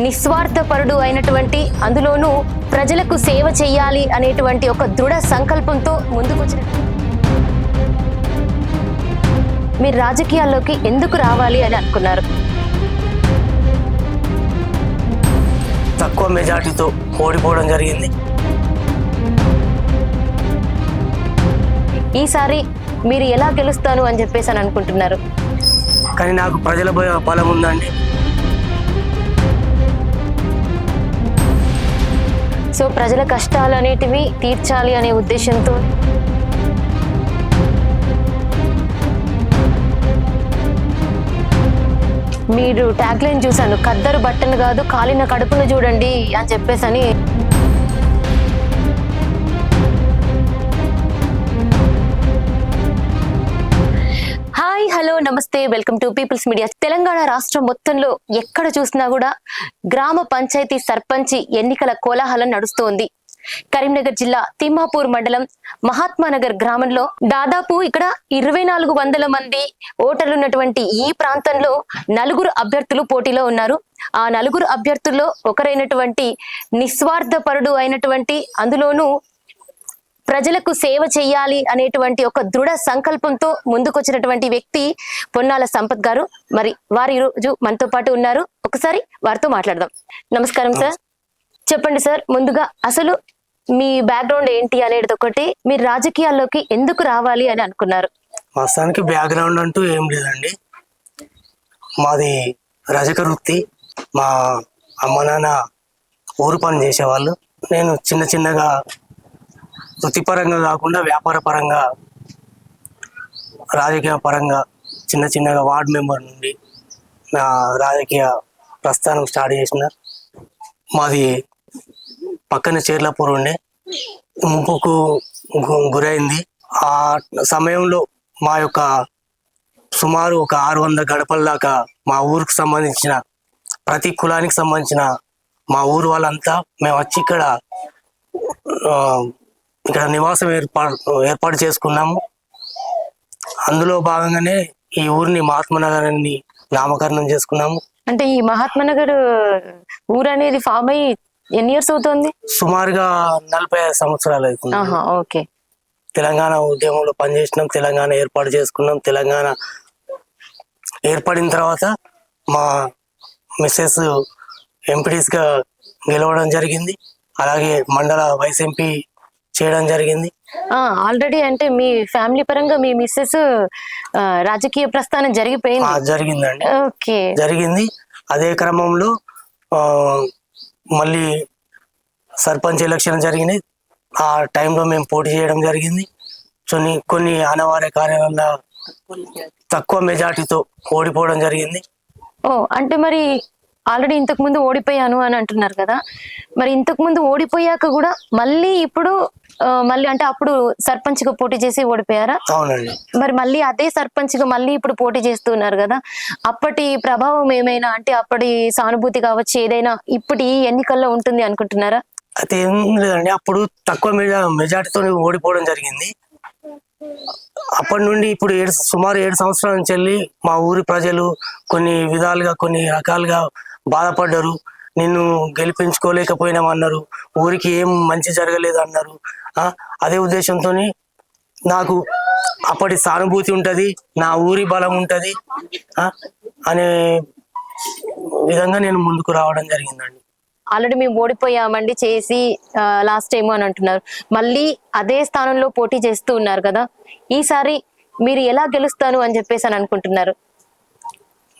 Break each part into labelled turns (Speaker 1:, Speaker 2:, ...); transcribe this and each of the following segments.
Speaker 1: నిస్వార్థపరుడు అయినటువంటి, అందులోనూ ప్రజలకు సేవ చేయాలి అనేటువంటి ఒక దృఢ సంకల్పంతో ముందుకొచ్చిన మీరు రాజకీయాల్లోకి ఎందుకు రావాలి అని అనుకున్నారు?
Speaker 2: తక్కువ మెజార్టీతో ఓడిపోవడం జరిగింది.
Speaker 1: ఈసారి మీరు ఎలా గెలుస్తాను అని చెప్పేసి అని అనుకుంటున్నారు?
Speaker 2: కానీ నాకు ప్రజల బలం ఉందండి.
Speaker 1: సో ప్రజల కష్టాలు అనేటివి తీర్చాలి అనే ఉద్దేశంతో మీరు ట్యాగ్ లైన్ చూశాను, ఖద్దరు బట్టను కాదు కాలిన కడుపును చూడండి అని చెప్పేసి. హాయ్, హలో, నమస్తే, welcome to People's Media. Telangana రాష్ట్రం మొత్తంలో ఎక్కడ చూసినా కూడా గ్రామ పంచాయతీ సర్పంచి ఎన్నికల కోలాహలం నడుస్తోంది. కరీంనగర్ జిల్లా తిమ్మాపూర్ మండలం మహాత్మానగర్ గ్రామంలో దాదాపు ఇక్కడ 2400 మంది ఓటర్లు ఉన్నటువంటి ఈ ప్రాంతంలో 4 అభ్యర్థులు పోటీలో ఉన్నారు. ఆ 4 అభ్యర్థుల్లో ఒకరైనటువంటి నిస్వార్థపరుడు అయినటువంటి, అందులోనూ ప్రజలకు సేవ చేయాలి అనేటువంటి ఒక దృఢ సంకల్పంతో ముందుకొచ్చినటువంటి వ్యక్తి పొన్నాల సంపత్ గారు. మరి వారు ఈరోజు మనతో పాటు ఉన్నారు. ఒకసారి వారితో మాట్లాడదాం. నమస్కారం సార్. చెప్పండి సార్, ముందుగా అసలు మీ బ్యాక్గ్రౌండ్ ఏంటి అనేది ఒకటి, మీరు రాజకీయాల్లోకి ఎందుకు రావాలి అని అనుకున్నారు?
Speaker 2: వాస్తవానికి బ్యాక్గ్రౌండ్ అంటూ ఏం లేదండి. మాది రజక వృత్తి. మా అమ్మ నాన్న ఊరు పని చేసేవాళ్ళు. నేను చిన్నగా వృత్తిపరంగా కాకుండా వ్యాపార పరంగా, రాజకీయ పరంగా చిన్నగా వార్డ్ మెంబర్ నుండి నా రాజకీయ ప్రస్థానం స్టార్ట్ చేసిన. మాది పక్కన చేర్లపూర్ ఉండే, ముంపుకు గురైంది. ఆ సమయంలో మా యొక్క సుమారు ఒక 600 గడపల దాకా మా ఊరికి సంబంధించిన ప్రతి కులానికి సంబంధించిన మా ఊరు వాళ్ళంతా మేము వచ్చి ఇక్కడ నివాసం ఏర్పాటు చేసుకున్నాము. అందులో భాగంగానే ఈ ఊరిని మహాత్మానగర్ అని నామకరణం చేసుకున్నాము.
Speaker 1: అంటే ఈ మహాత్మానగర్ ఊరు అనేది ఫామ్ అయ్యి ఎన్ని ఇయర్స్ అవుతుంది?
Speaker 2: సుమారుగా 45 సంవత్సరాలు అవుతుంది.
Speaker 1: ఓకే.
Speaker 2: తెలంగాణ ఉద్యమంలో పనిచేసినాం, తెలంగాణ ఏర్పాటు చేసుకున్నాం. తెలంగాణ ఏర్పడిన తర్వాత మా మిస్సెస్ ఎంపీటీస్ గా గెలవడం జరిగింది. అలాగే మండల వైస్ ఎంపీ చేయడం జరిగింది.
Speaker 1: ఆల్రెడీ అంటే మీ ఫ్యామిలీ పరంగా మీ మిస్సెస్ రాజకీయ ప్రస్థానం
Speaker 2: జరిగిందండి.
Speaker 1: ఓకే,
Speaker 2: జరిగింది. అదే క్రమంలో మళ్ళీ సర్పంచ్ ఎలక్షన్ జరిగినాయి. ఆ టైంలో మేము పోటీ చేయడం జరిగింది. కొన్ని అనివార్య కారణాల తక్కువ మెజార్టీతో ఓడిపోవడం జరిగింది.
Speaker 1: అంటే మరి ఆల్రెడీ ఇంతకు ముందు ఓడిపోయాను అని అంటున్నారు కదా, మరి ఇంతకు ముందు ఓడిపోయాక కూడా మళ్ళీ ఇప్పుడు మళ్ళీ అంటే అప్పుడు సర్పంచ్ గా పోటీ చేసి ఓడిపోయారా?
Speaker 2: అవునండి.
Speaker 1: మరి మళ్ళీ అదే సర్పంచ్ గా మళ్ళీ ఇప్పుడు పోటీ చేస్తున్నారు కదా, అప్పటి ప్రభావం ఏమైనా, అంటే అప్పటి సానుభూతి కావచ్చు ఏదైనా ఇప్పటి ఎన్నికల్లో ఉంటుంది అనుకుంటున్నారా?
Speaker 2: అయితే ఏం లేదండి, అప్పుడు తక్కువ మెజార్టీతో ఓడిపోవడం జరిగింది. అప్పటి నుండి ఇప్పుడు సుమారు 7 సంవత్సరాల నుంచి వెళ్ళి మా ఊరి ప్రజలు కొన్ని విధాలుగా కొన్ని రకాలుగా బాధపడ్డారు. నిన్ను గెలిపించుకోలేకపోయినామన్నారు, ఊరికి ఏం మంచి జరగలేదు అన్నారు. అదే ఉద్దేశంతో నాకు అప్పటి సానుభూతి ఉంటది, నా ఊరి బలం ఉంటది అనే విధంగా నేను ముందుకు రావడం జరిగిందండి.
Speaker 1: ఆల్రెడీ మేము ఓడిపోయామండి చేసి లాస్ట్ టైం అని అంటున్నారు, మళ్ళీ అదే స్థానంలో పోటీ చేస్తూ ఉన్నారు కదా, ఈసారి మీరు ఎలా గెలుస్తాను అని చెప్పేసి అని అనుకుంటున్నారు?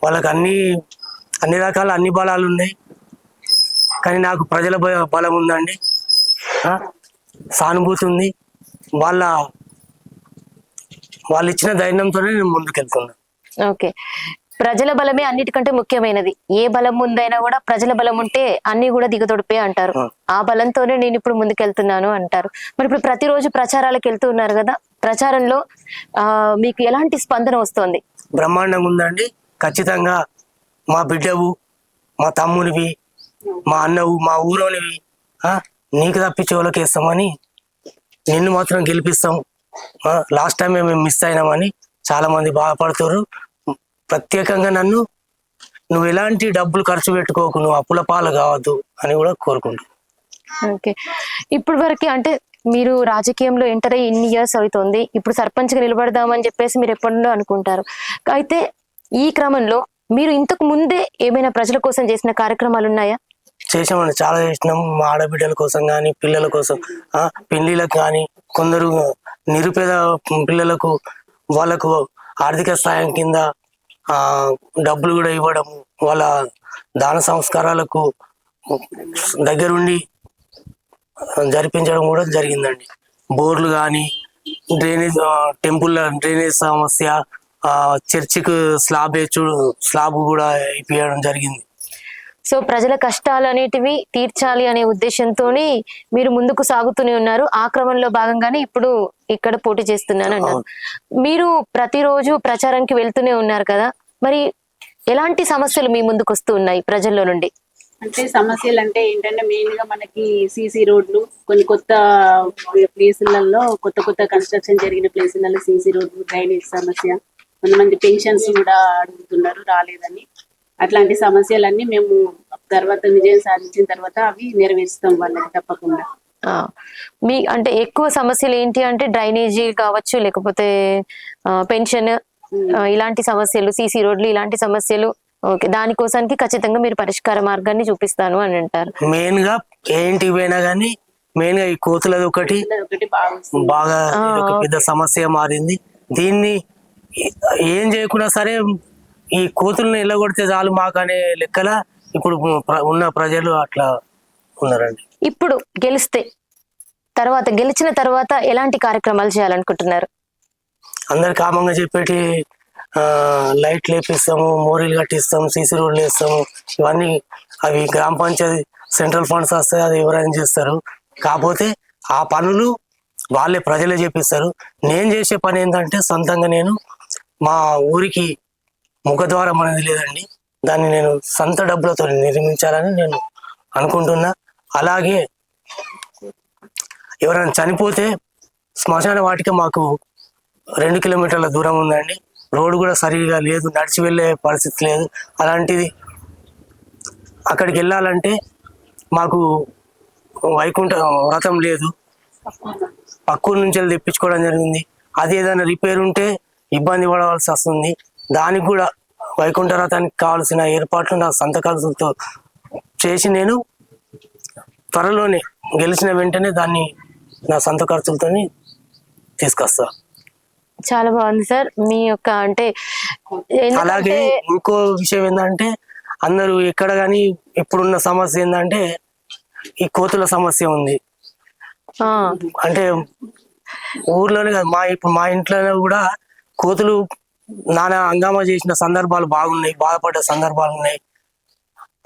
Speaker 2: వాళ్ళకి అన్ని రకాల అన్ని బలాలు ఉన్నాయి. కానీ నాకు ప్రజల బలం ఉందండి, సానుభూతి ఉంది. వాళ్ళు ఇచ్చిన ధైర్యంతోనే నేను ముందుకెళ్తున్నా.
Speaker 1: ఓకే, ప్రజల బలమే అన్నిటికంటే ముఖ్యమైనది. ఏ బలం ఉందైనా కూడా ప్రజల బలం ఉంటే అన్ని కూడా దిగదొడిపే అంటారు. ఆ బలంతోనే నేను ఇప్పుడు ముందుకెళ్తున్నాను అంటారు. మరి ఇప్పుడు ప్రతిరోజు ప్రచారాలకు వెళ్తూ ఉన్నారు కదా, ప్రచారంలో మీకు ఎలాంటి స్పందన వస్తుంది?
Speaker 2: బ్రహ్మాండంగా ఉందండి. ఖచ్చితంగా మా బిడ్డవు, మా తమ్మునివి, మా అన్నవు, మా ఊరోనివి, నీకు తప్పించే వాళ్ళకి ఇస్తామని, నిన్ను మాత్రం గెలిపిస్తాం, లాస్ట్ టైం మేము మిస్ అయినామని చాలా మంది బాధపడుతారు. ప్రత్యేకంగా నన్ను నువ్వు ఎలాంటి డబ్బులు ఖర్చు పెట్టుకోకు, నువ్వు అప్పుల పాలు కావద్దు అని కూడా కోరుకుంటున్నాను.
Speaker 1: ఓకే. ఇప్పుడు వరకు అంటే మీరు రాజకీయంలో ఎంటర్ అయ్యి ఇన్ని ఇయర్స్ అవుతుంది, ఇప్పుడు సర్పంచ్ గా నిలబడదామని చెప్పేసి మీరు ఎప్పటి నుండో అనుకుంటారు. అయితే ఈ క్రమంలో మీరు ఇంతకు ముందే ఏమైనా ప్రజల కోసం చేసిన కార్యక్రమాలు ఉన్నాయా?
Speaker 2: చేసామండి, చాలా చేసినాం. మా ఆడబిడ్డల కోసం కానీ, పిల్లల కోసం, పెళ్లిలకు కానీ, కొందరు నిరుపేద పిల్లలకు వాళ్ళకు ఆర్థిక సాయం కింద డబ్బులు కూడా ఇవ్వడం, వాళ్ళ దాన సంస్కారాలకు దగ్గరుండి జరిపించడం కూడా జరిగిందండి. బోర్లు కానీ, డ్రైనేజ్, టెంపుల్ డ్రైనేజ్ సమస్య, చర్చికి స్లాబ్ కూడా ఇప్పించడం జరిగింది.
Speaker 1: సో ప్రజల కష్టాలు అనేటివి తీర్చాలి అనే ఉద్దేశంతో మీరు ముందుకు సాగుతూనే ఉన్నారు. ఆ క్రమంలో భాగంగానే ఇప్పుడు ఇక్కడ పోటీ చేస్తున్నాను అన్నారు. మీరు ప్రతిరోజు ప్రచారానికి వెళ్తూనే ఉన్నారు కదా, మరి ఎలాంటి సమస్యలు మీ ముందుకు వస్తూ ఉన్నాయి ప్రజల్లో నుండి?
Speaker 3: అంటే సమస్యలు అంటే ఏంటంటే మెయిన్ గా మనకి సీసీ రోడ్లు, కొన్ని కొత్త ప్లేసులలో కొత్త కన్స్ట్రక్షన్ జరిగిన ప్లేసులలో సీసీ రోడ్లు, డ్రైనేజ్ సమస్య, కొంతమంది పెన్షన్స్ కూడా అడుగుతున్నారు రాలేదని. అట్లాంటి సమస్యలన్నీ మేము తర్వాత విజయం సాధించిన తర్వాత అవి నెరవేరుస్తాం వాళ్ళకి తప్పకుండా.
Speaker 1: మీ అంటే ఎక్కువ సమస్యలు ఏంటి అంటే డ్రైనేజీ కావచ్చు, లేకపోతే పెన్షన్, ఇలాంటి సమస్యలు, సీసీ రోడ్లు, ఇలాంటి సమస్యలు. ఓకే, దానికోసానికి ఖచ్చితంగా మీరు పరిష్కార మార్గాన్ని చూపిస్తాను అని అంటారు.
Speaker 2: మెయిన్ గా ఏంటి పోయినా గానీ మెయిన్ గా ఈ కోతులది ఒకటి బాగా పెద్ద సమస్య మారింది. దీన్ని ఏం చేయకుండా సరే ఈ కోతులను ఎల్లగొడితే చాలు మాకు అనే లెక్కల ఇప్పుడు ఉన్న ప్రజలు అట్లా ఉన్నారండి.
Speaker 1: ఇప్పుడు గెలిచిన తర్వాత ఎలాంటి కార్యక్రమాలు చేయాలనుకుంటున్నారు?
Speaker 2: అందరు కామంగా చెప్పేటి లైట్లు వేపిస్తాము, మోరీలు కట్టిస్తాము, సీసీ రోడ్లు వేస్తాము, ఇవన్నీ అవి గ్రామ పంచాయతీ సెంట్రల్ ఫండ్స్ వస్తాయి, అది ఎవరైనా చేస్తారు. కాకపోతే ఆ పనులు వాళ్ళే ప్రజలే చేపిస్తారు. నేను చేసే పని ఏంటంటే సొంతంగా నేను మా ఊరికి ముఖద్వారం అనేది లేదండి, దాన్ని నేను సొంత డబ్బులతో నిర్మించాలని నేను అనుకుంటున్నా. అలాగే ఎవరైనా చనిపోతే శ్మశాన వాటిక మాకు 2 కిలోమీటర్ల దూరం ఉందండి. రోడ్డు కూడా సరిగా లేదు, నడిచి వెళ్ళే పరిస్థితి లేదు. అలాంటిది అక్కడికి వెళ్ళాలంటే మాకు వైకుంఠ వ్రతం లేదు, పక్కూరు నుంచి వెళ్ళి తెప్పించుకోవడం జరిగింది. అది ఏదైనా రిపేర్ ఉంటే ఇబ్బంది పడవలసి వస్తుంది. దానికి కూడా వైకుంఠ రథానికి కావాల్సిన ఏర్పాట్లు నా సొంత ఖర్చులతో చేసి నేను త్వరలోనే గెలిచిన వెంటనే దాన్ని నా సొంత ఖర్చులతో తీసుకొస్తా.
Speaker 1: చాలా బాగుంది సార్ మీ యొక్క అంటే.
Speaker 2: అలాగే ఇంకో విషయం ఏంటంటే అందరూ ఎక్కడ కానీ ఇప్పుడున్న సమస్య ఏంటంటే ఈ కోతుల సమస్య ఉంది. అంటే ఊర్లోనే కాదు, మా ఇంట్లోనే కూడా కోతులు నానా హంగామా చేసిన సందర్భాలు బాగున్నాయి, బాధపడ్డ సందర్భాలు ఉన్నాయి.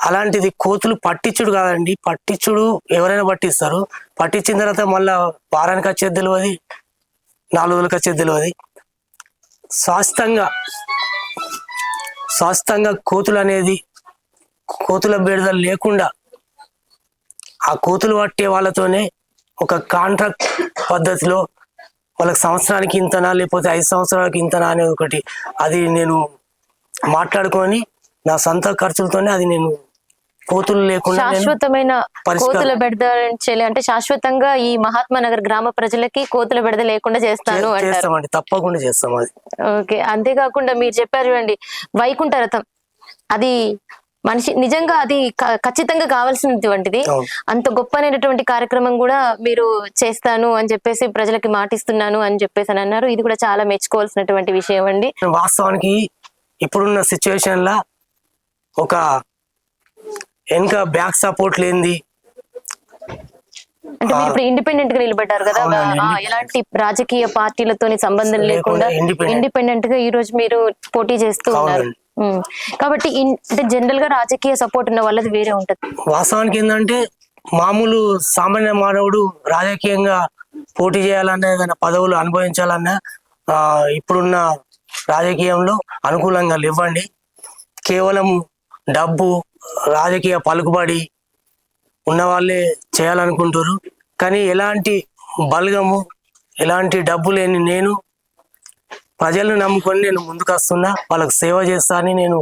Speaker 2: అలాంటిది కోతులు పట్టించుడు కాదండి, పట్టించుడు ఎవరైనా పట్టిస్తారు. పట్టించిన తర్వాత మళ్ళా వారానికి వచ్చేది తెలియదు, 4 రోజులకు వచ్చేది తెలియదు. శాస్త్రంగా కోతులు అనేది కోతుల బెడద లేకుండా ఆ కోతులు పట్టే వాళ్ళతోనే ఒక కాంట్రాక్ట్ పద్ధతిలో వాళ్ళకి సంవత్సరానికి ఇంతనా లేకపోతే 5 సంవత్సరాలకి ఇంతనా అనేది ఒకటి అది నేను మాట్లాడుకొని నా సొంత ఖర్చులతోనే అది నేను కోతులు లేకుండా
Speaker 1: శాశ్వతమైన కోతుల బెడద అంటే శాశ్వతంగా ఈ మహాత్మా నగర్ గ్రామ ప్రజలకి కోతుల బెడద లేకుండా చేస్తాను అంటారు.
Speaker 2: తప్పకుండా చేస్తాం అది.
Speaker 1: ఓకే, అంతేకాకుండా మీరు చెప్పారు చూడండి వైకుంఠ రథం, అది మనిషి నిజంగా అది ఖచ్చితంగా కావాల్సినటువంటిది. అంత గొప్పనైనటువంటి కార్యక్రమం కూడా మీరు చేస్తాను అని చెప్పేసి ప్రజలకి మాటిస్తున్నాను అని చెప్పేసి అని అన్నారు. ఇది కూడా చాలా మెచ్చుకోవాల్సినటువంటి విషయం అండి.
Speaker 2: వాస్తవానికి ఇప్పుడున్న సిచ్యువేషన్ లా ఒక వెనక బ్యాక్ సపోర్ట్ లేనిది,
Speaker 1: అంటే మీరు ఇప్పుడు ఇండిపెండెంట్ గా నిలబడ్డారు కదా, ఎలాంటి రాజకీయ పార్టీలతో సంబంధం లేకుండా ఇండిపెండెంట్ గా ఈ రోజు మీరు పోటీ చేస్తూ ఉన్నారు. కాబట్టి అంటే జనరల్ గా రాజకీయ సపోర్ట్ ఉన్న వాళ్ళది వేరే ఉంటది.
Speaker 2: వాస్తవానికి ఏంటంటే మామూలు సామాన్య మానవుడు రాజకీయంగా పోటీ చేయాలన్నా ఏదైనా పదవులు అనుభవించాలన్నా ఇప్పుడున్న రాజకీయంలో అనుకూలంగా లేవండి. కేవలం డబ్బు, రాజకీయ పలుకుబడి ఉన్న వాళ్ళే చేయాలనుకుంటారు. కానీ ఎలాంటి బలగము, ఎలాంటి డబ్బు లేని నేను ప్రజలను నమ్ముకొని నేను ముందుకు వస్తున్నా, వాళ్ళకు సేవ చేస్తా అని నేను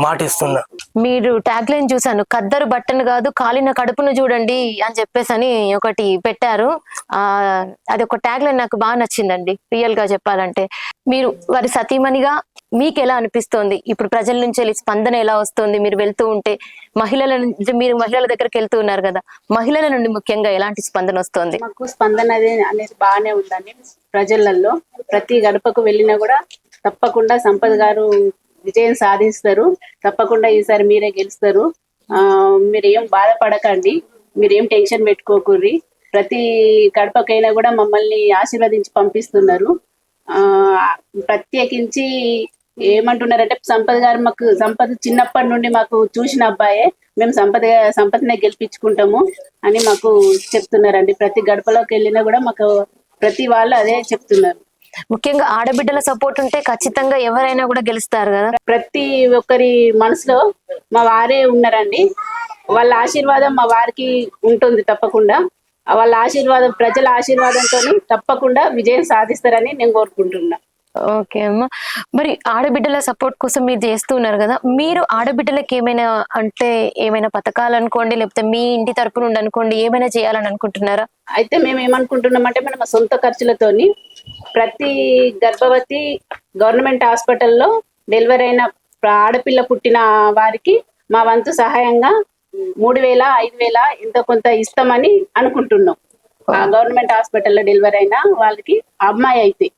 Speaker 2: మాటిస్తున్నా.
Speaker 1: మీరు ట్యాగ్ లైన్ చూసాను, ఖద్దరు బట్టను కాదు కాలిన కడుపును చూడండి అని చెప్పేసి అని ఒకటి పెట్టారు. అది ఒక ట్యాగ్ లైన్ నాకు బాగా నచ్చిందండి. రియల్ గా చెప్పాలంటే మీరు వారి సతీమణిగా మీకు ఎలా అనిపిస్తోంది? ఇప్పుడు ప్రజల నుంచి వెళ్ళి స్పందన ఎలా వస్తుంది? మీరు వెళ్తూ ఉంటే మీరు మహిళల దగ్గరికి వెళ్తూ ఉన్నారు కదా, మహిళల నుండి ముఖ్యంగా ఎలాంటి స్పందన వస్తుంది?
Speaker 3: మాకు స్పందన అనేది బాగానే ఉందండి. ప్రజలలో ప్రతి గడపకు వెళ్ళినా కూడా తప్పకుండా సంపత్ గారు విజయం సాధిస్తారు, తప్పకుండా ఈసారి మీరే గెలుస్తారు, మీరేం బాధపడకండి, మీరేం టెన్షన్ పెట్టుకోకుర్రి, ప్రతి గడపకైనా కూడా మమ్మల్ని ఆశీర్వదించి పంపిస్తున్నారు. ప్రత్యేకించి ఏమంటున్నారంటే సంపత్ చిన్నప్పటి నుండి మాకు చూసిన అబ్బాయే, మేము సంపత్నే గెలిపించుకుంటాము అని మాకు చెప్తున్నారండి. ప్రతి గడపలోకి వెళ్ళినా కూడా మాకు ప్రతి వాళ్ళు అదే చెప్తున్నారు.
Speaker 1: ముఖ్యంగా ఆడబిడ్డల సపోర్ట్ ఉంటే ఖచ్చితంగా ఎవరైనా కూడా గెలుస్తారు కదా.
Speaker 3: ప్రతి ఒక్కరి మనసులో మా వారే ఉన్నారండి, వాళ్ళ ఆశీర్వాదం మా వారికి ఉంటుంది తప్పకుండా. వాళ్ళ ఆశీర్వాదం, ప్రజల ఆశీర్వాదంతో తప్పకుండా విజయం సాధిస్తారని నేను కోరుకుంటున్నా.
Speaker 1: ఓకే అమ్మా, మరి ఆడబిడ్డల సపోర్ట్ కోసం మీరు చేస్తూ ఉన్నారు కదా, మీరు ఆడబిడ్డలకి ఏమైనా పథకాలు అనుకోండి, లేకపోతే మీ ఇంటి తరపు నుండి అనుకోండి, ఏమైనా చేయాలని అనుకుంటున్నారా?
Speaker 3: అయితే మేము ఏమనుకుంటున్నామంటే మన సొంత ఖర్చులతోని ప్రతి గర్భవతి గవర్నమెంట్ హాస్పిటల్లో డెలివరీ అయిన ఆడపిల్ల పుట్టిన వారికి మా వంతు సహాయంగా 3,000 5,000 ఇంత కొంత ఇస్తామని అనుకుంటున్నాం. గవర్నమెంట్ హాస్పిటల్లో డెలివరీ అయిన వాళ్ళకి అమ్మాయి అయితే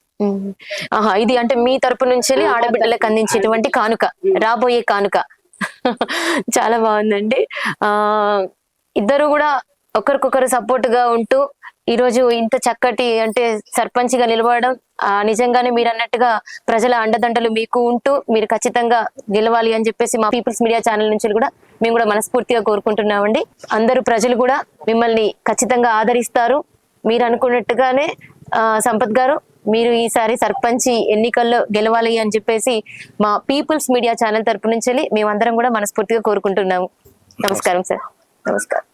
Speaker 1: ఇది అంటే మీ తరపు నుంచి ఆడబిడ్డలకు అందించేటువంటి కానుక, రాబోయే కానుక. చాలా బాగుందండి. ఇద్దరు కూడా ఒకరికొకరు సపోర్ట్ గా ఉంటూ ఈ రోజు ఇంత చక్కటి అంటే సర్పంచ్ గా నిలబడడం, నిజంగానే మీరు అన్నట్టుగా ప్రజల అండదండలు మీకు ఉంటూ మీరు ఖచ్చితంగా గెలవాలి అని చెప్పేసి మా పీపుల్స్ మీడియా ఛానల్ నుంచి కూడా మేము కూడా మనస్ఫూర్తిగా కోరుకుంటున్నామండి. అందరూ ప్రజలు కూడా మిమ్మల్ని ఖచ్చితంగా ఆదరిస్తారు. మీరు అనుకున్నట్టుగానే సంపత్ గారు మీరు ఈసారి సర్పంచ్ ఎన్నికల్లో గెలవాలి అని చెప్పేసి మా పీపుల్స్ మీడియా ఛానల్ తరపు నుంచి మేమందరం కూడా మనస్ఫూర్తిగా కోరుకుంటున్నాము. నమస్కారం సార్. నమస్కారం.